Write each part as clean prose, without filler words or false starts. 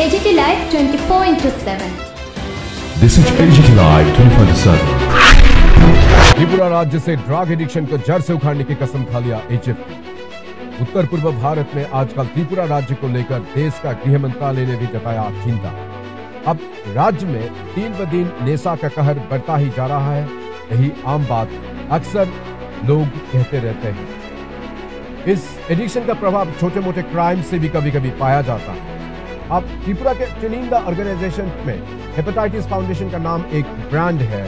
AGT Live 24/7. This is AGT Live 24/7. Tripura राज्य से drug addiction को जड़ से उखाड़ने की कसम खा लिया एचएफ। उत्तर पूर्व भारत में आजकल त्रिपुरा राज्य को लेकर देश का गृह मंत्रालय ने भी जताया चिंता। अब राज्य में दिन ब दिन नेशा का कहर बढ़ता ही जा रहा है। यही आम बात अक्सर लोग कहते रहते हैं। इस एडिक्शन का प्रभाव छोटे मोटे क्राइम से भी कभी कभी पाया जाता है। अब त्रिपुरा के चुनिंदा ऑर्गेनाइजेशन में हेपेटाइटिस फाउंडेशन का नाम एक ब्रांड है।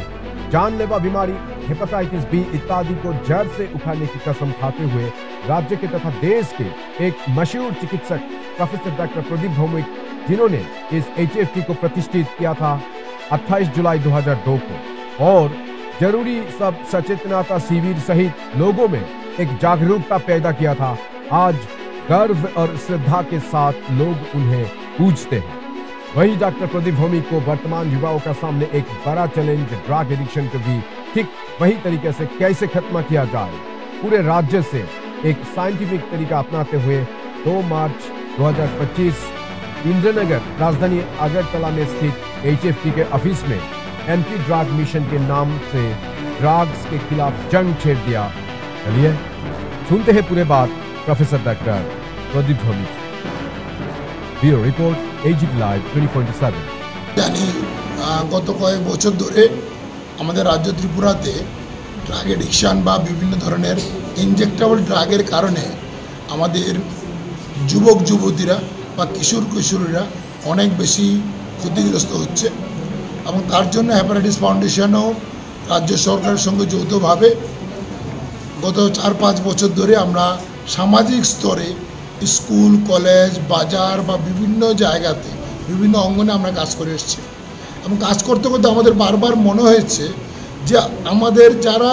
जानलेवा बीमारी हेपेटाइटिस बी इत्यादि को जड़ से उखाड़ने की कसम खाते हुए राज्य के तथा देश के एक मशहूर चिकित्सक प्रोफेसर डॉक्टर प्रदीप भौमिक, जिन्होंने इस एचएफटी को प्रतिष्ठित किया था 28 जुलाई 2002 को, और जरूरी सब सचेतनता शिविर सहित लोगों में एक जागरूकता पैदा किया था। आज गर्व और श्रद्धा के साथ लोग उन्हें पूजते हैं। वही डॉक्टर प्रदीप भौमिक को वर्तमान युवाओं का सामने एक बड़ा चैलेंज ड्रग एडिक्शन को भी ठीक वही तरीके से कैसे खत्म किया जाए, पूरे राज्य से एक साइंटिफिक तरीका अपनाते हुए 2 मार्च 2025 इंद्रनगर राजधानी अगरतला में स्थित एचएफटी के ऑफिस में एंटी ड्रग मिशन के नाम से ड्रग्स के खिलाफ जंग छेड़ दिया। चलिए सुनते हैं पूरे बात professor doctor Pradeep Bhowmik. Bureau report AGT Live 24/7। জানি গত কয়েক বছর ধরে আমাদের রাজ্য ত্রিপুরাতে ড্রাগ এডিকশন বা বিভিন্ন ধরনের ইনজেক্টেবল ড্রাগের কারণে আমাদের যুবক যুবতীরা বা কিশোর কিশোরীরা অনেক বেশি ক্ষতিগ্রস্ত হচ্ছে এবং তার জন্য হেপাটাইটিস ফাউন্ডেশনও রাজ্য সরকারের সঙ্গে যৌথভাবে গত 4-5 বছর ধরে আমরা সামাজিক স্তরে স্কুল কলেজ বাজার বা বিভিন্ন জায়গাতে বিভিন্ন অঙ্গনে আমরা কাজ করে এসেছি এবং কাজ করতে করতে আমাদের বারবার মনে হয়েছে যে আমাদের যারা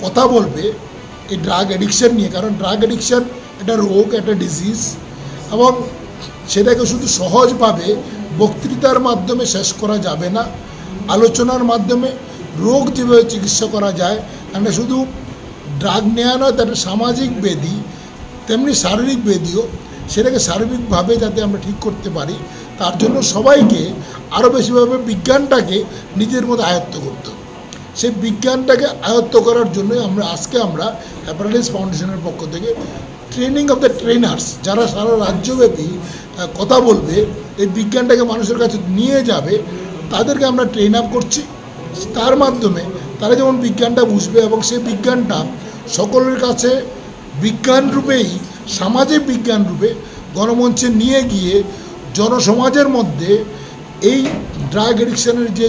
কথা বলবে এই ড্রাগ এডিকশন নিয়ে, কারণ ড্রাগ এডিকশন একটা রোগ, একটা ডিজিজ, এবং সেটাকে শুধু সহজভাবে বক্তৃতার মাধ্যমে শেষ করা যাবে না। আলোচনার মাধ্যমে রোগ যেভাবে চিকিৎসা করা যায়, কারণ শুধু ড্রাগ নেওয়া নয়, তার সামাজিক ব্যাধি তেমনি শারীরিক ব্যাধিও, সেটাকে সার্বিকভাবে যাতে আমরা ঠিক করতে পারি তার জন্য সবাইকে আরও বেশিভাবে বিজ্ঞানটাকে নিজের মধ্যে আয়ত্ত করতে হবে। সেই বিজ্ঞানটাকে আয়ত্ত করার জন্যই আজকে আমরা হেপাটাইটিস ফাউন্ডেশনের পক্ষ থেকে ট্রেনিং অফ দ্য ট্রেনার্স, যারা সারা রাজ্যব্যাপী কথা বলবে, এই বিজ্ঞানটাকে মানুষের কাছে নিয়ে যাবে, তাদেরকে আমরা ট্রেন আপ করছি। তার মাধ্যমে তারা যেমন বিজ্ঞানটা বুঝবে এবং সেই বিজ্ঞানটা সকলের কাছে বিজ্ঞান রূপেই, সামাজিক বিজ্ঞান রূপে গণমঞ্চে নিয়ে গিয়ে জনসমাজের মধ্যে এই ড্রাগ এডিকশনের যে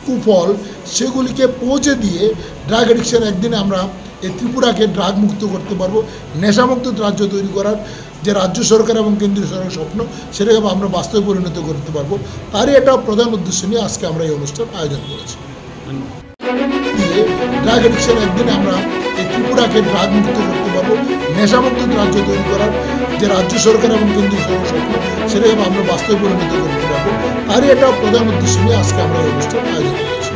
কুফল সেগুলিকে পৌঁছে দিয়ে ড্রাগ এডিকশন একদিনে আমরা এই ত্রিপুরাকে ড্রাগ মুক্ত করতে পারবো। নেশামুক্ত রাজ্য তৈরি করার যে রাজ্য সরকার এবং কেন্দ্রীয় সরকারের স্বপ্ন, সেটাকে আমরা বাস্তবে পরিণত করতে পারবো। তারই একটা প্রধান উদ্দেশ্য নিয়ে আজকে আমরা এই অনুষ্ঠান আয়োজন করেছি। ড্রাগ এডিকশন একদিনে আমরা এই ত্রিপুরাকে ড্রাগ মুক্ত করতে পারবো। নেশামুক্ত রাজ্য তৈরি করার যে রাজ্য সরকার এবং কেন্দ্রীয় সরকারের স্বপ্ন, সেটাকে আমরা বাস্তবে পরিণত করতে পারবো। তারই একটা প্রধান উদ্দেশ্য নিয়ে আজকে আমরা এই অনুষ্ঠান আয়োজন করেছি।